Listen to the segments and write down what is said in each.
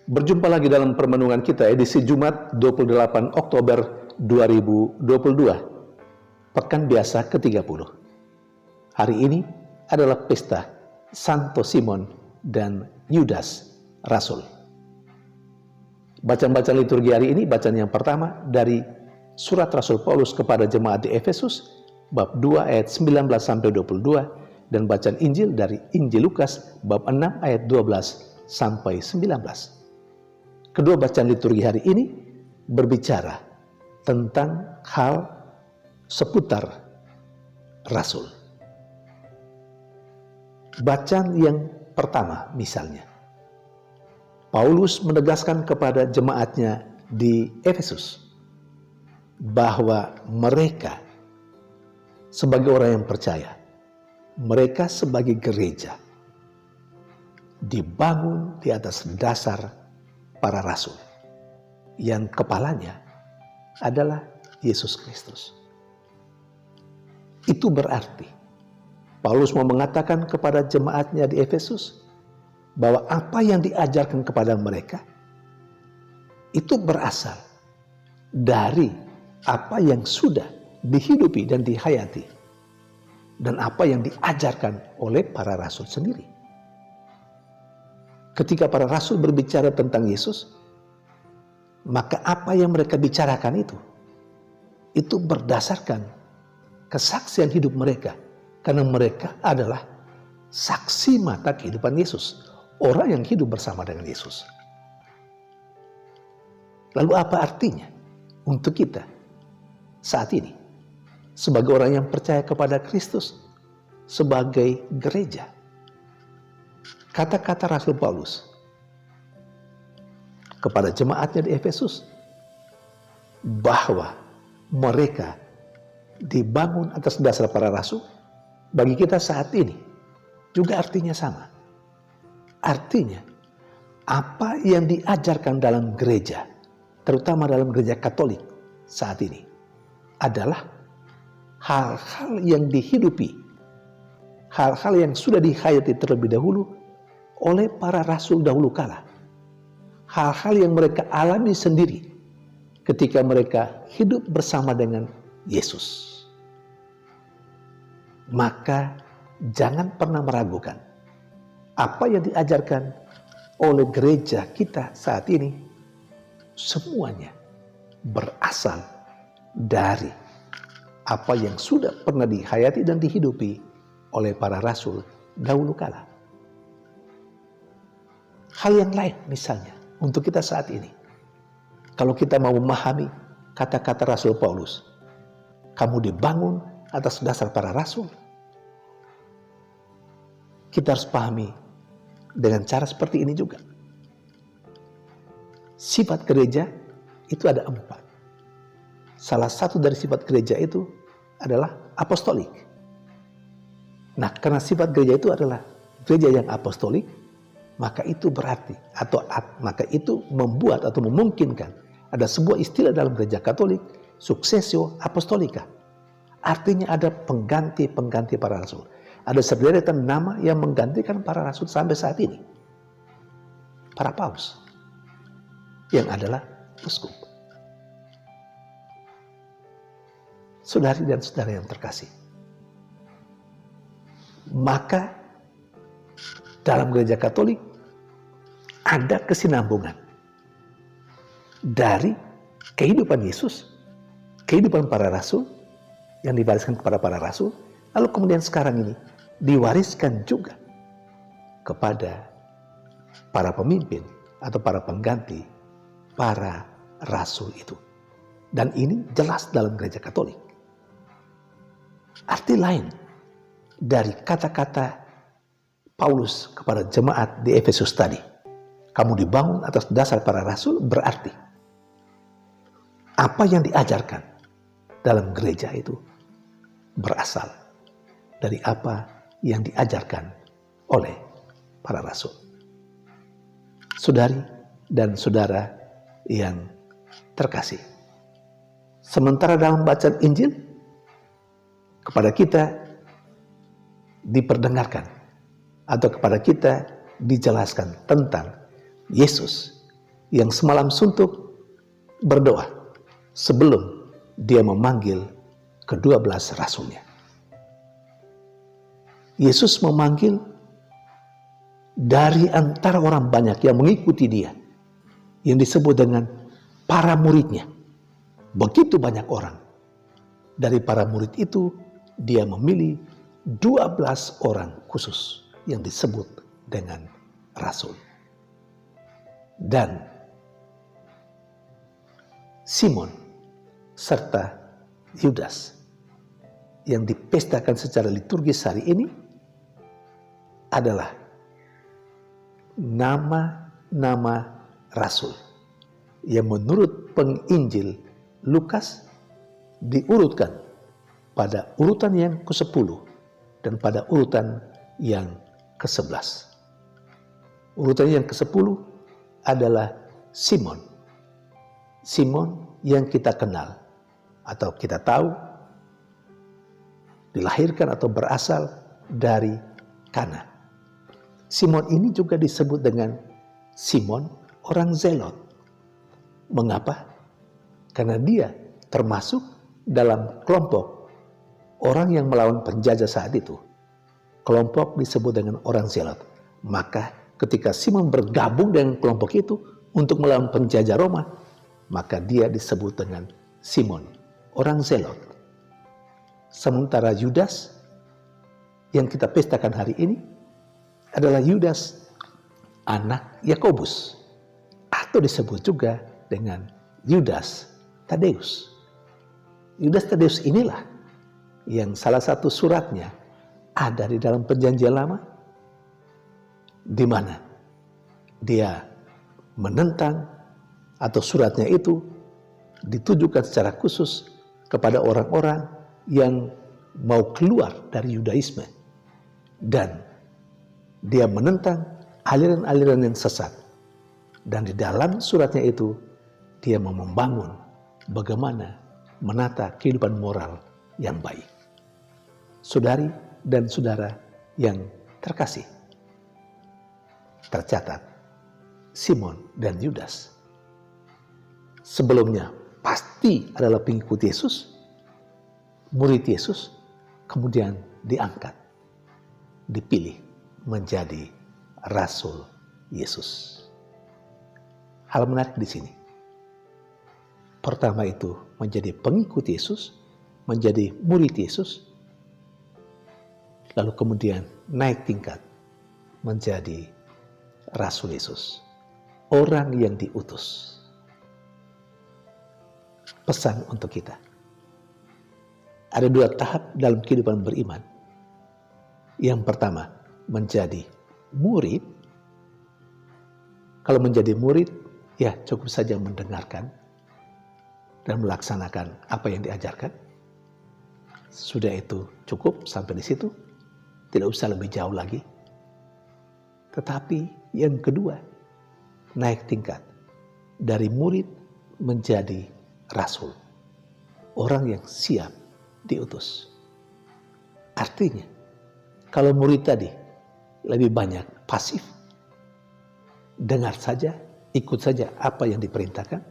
Berjumpa lagi dalam permenungan kita edisi Jumat 28 Oktober 2022, Pekan Biasa ke-30. Hari ini adalah pesta Santo Simon dan Yudas Rasul. Bacaan-bacaan liturgi hari ini, bacaan yang pertama dari surat Rasul Paulus kepada jemaat di Efesus, bab 2 ayat 19-22, dan bacaan Injil dari Injil Lukas, bab 6 ayat 12-19. Kedua bacaan liturgi hari ini berbicara tentang hal seputar Rasul. Bacaan yang pertama misalnya, Paulus menegaskan kepada jemaatnya di Efesus bahwa mereka sebagai orang yang percaya, mereka sebagai gereja dibangun di atas dasar para rasul yang kepalanya adalah Yesus Kristus. Itu berarti Paulus mau mengatakan kepada jemaatnya di Efesus bahwa apa yang diajarkan kepada mereka itu berasal dari apa yang sudah dihidupi dan dihayati dan apa yang diajarkan oleh para rasul sendiri. Ketika para rasul berbicara tentang Yesus, maka apa yang mereka bicarakan itu berdasarkan kesaksian hidup mereka. Karena mereka adalah saksi mata kehidupan Yesus. Orang yang hidup bersama dengan Yesus. Lalu apa artinya untuk kita saat ini? Sebagai orang yang percaya kepada Kristus, sebagai gereja. Kata-kata Rasul Paulus kepada jemaatnya di Efesus bahwa mereka dibangun atas dasar para rasul, bagi kita saat ini juga artinya sama. Artinya apa yang diajarkan dalam gereja, terutama dalam gereja Katolik saat ini, adalah hal-hal yang dihidupi, hal-hal yang sudah dihayati terlebih dahulu oleh para rasul dahulu kala. Hal-hal yang mereka alami sendiri ketika mereka hidup bersama dengan Yesus. Maka jangan pernah meragukan apa yang diajarkan oleh gereja kita saat ini, semuanya berasal dari apa yang sudah pernah dihayati dan dihidupi oleh para rasul dahulu kala. Hal yang lain misalnya untuk kita saat ini, kalau kita mau memahami kata-kata Rasul Paulus, kamu dibangun atas dasar para rasul, kita harus pahami dengan cara seperti ini juga. Sifat gereja itu ada 4. Salah satu dari sifat gereja itu adalah apostolik. Nah, karena sifat gereja itu adalah gereja yang apostolik, maka itu berarti maka itu membuat atau memungkinkan ada sebuah istilah dalam gereja Katolik, successio apostolica. Artinya ada pengganti para rasul. Ada sederetan nama yang menggantikan para rasul sampai saat ini. Para paus yang adalah uskup. Saudari dan saudara yang terkasih, maka dalam gereja Katolik ada kesinambungan dari kehidupan Yesus, kehidupan para rasul yang diwariskan kepada para rasul, lalu kemudian sekarang ini diwariskan juga kepada para pemimpin atau para pengganti para rasul itu. Dan ini jelas dalam gereja Katolik. Arti lain dari kata-kata Paulus kepada jemaat di Efesus tadi, kamu dibangun atas dasar para rasul, berarti apa yang diajarkan dalam gereja itu berasal dari apa yang diajarkan oleh para rasul. Saudari dan saudara yang terkasih, sementara dalam bacaan Injil kepada kita diperdengarkan atau kepada kita dijelaskan tentang Yesus yang semalam suntuk berdoa sebelum dia memanggil ke-12 rasulnya. Yesus memanggil dari antara orang banyak yang mengikuti dia, yang disebut dengan para muridnya. Begitu banyak orang. Dari para murid itu, dia memilih 12 orang khusus yang disebut dengan rasul. Dan Simon serta Yudas yang dipestakan secara liturgis hari ini adalah nama-nama rasul yang menurut penginjil Lukas diurutkan pada urutan yang ke-10 dan pada urutan yang ke-11. Urutan yang ke-10 adalah Simon. Simon yang kita kenal atau kita tahu dilahirkan atau berasal dari Kana. Simon ini juga disebut dengan Simon orang Zelot. Mengapa? Karena dia termasuk dalam kelompok orang yang melawan penjajah saat itu. Kelompok disebut dengan orang Zelot. Maka ketika Simon bergabung dengan kelompok itu untuk melawan penjajah Roma, maka dia disebut dengan Simon, orang Zelot. Sementara Yudas yang kita pestakan hari ini adalah Yudas, anak Yakobus, atau disebut juga dengan Yudas Tadeus. Yudas Tadeus inilah yang salah satu suratnya ada di dalam Perjanjian Lama, di mana dia menentang atau suratnya itu ditujukan secara khusus kepada orang-orang yang mau keluar dari Yudaisme, dan dia menentang aliran-aliran yang sesat. Dan di dalam suratnya itu dia mau membangun bagaimana menata kehidupan moral yang baik. Saudari dan saudara yang terkasih, tercatat Simon dan Yudas sebelumnya pasti adalah pengikut Yesus, murid Yesus, kemudian diangkat, dipilih menjadi rasul Yesus. Hal menarik di sini. Pertama itu menjadi pengikut Yesus, menjadi murid Yesus, lalu kemudian naik tingkat menjadi rasul Yesus, orang yang diutus. Pesan untuk kita. Ada 2 tahap dalam kehidupan beriman. Yang pertama, menjadi murid. Kalau menjadi murid, ya cukup saja mendengarkan dan melaksanakan apa yang diajarkan. Sudah itu cukup sampai di situ. Tidak usah lebih jauh lagi. Tetapi yang kedua, naik tingkat dari murid menjadi rasul, orang yang siap diutus. Artinya, kalau murid tadi lebih banyak pasif, dengar saja, ikut saja apa yang diperintahkan,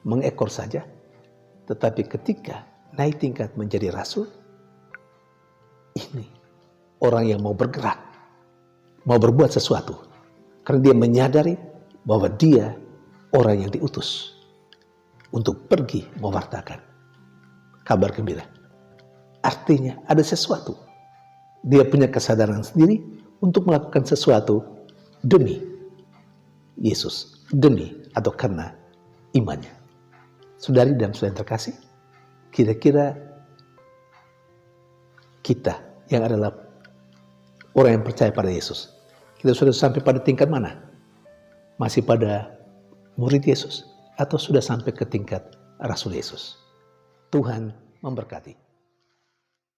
mengekor saja. Tetapi ketika naik tingkat menjadi rasul, ini orang yang mau bergerak, mau berbuat sesuatu, karena dia menyadari bahwa dia orang yang diutus untuk pergi mewartakan kabar gembira. Artinya ada sesuatu. Dia punya kesadaran sendiri untuk melakukan sesuatu demi Yesus, demi atau karena imannya. Saudari dan saudara yang terkasih, kira-kira kita yang adalah orang yang percaya pada Yesus, kita sudah sampai pada tingkat mana? Masih pada murid Yesus? Atau sudah sampai ke tingkat Rasul Yesus? Tuhan memberkati.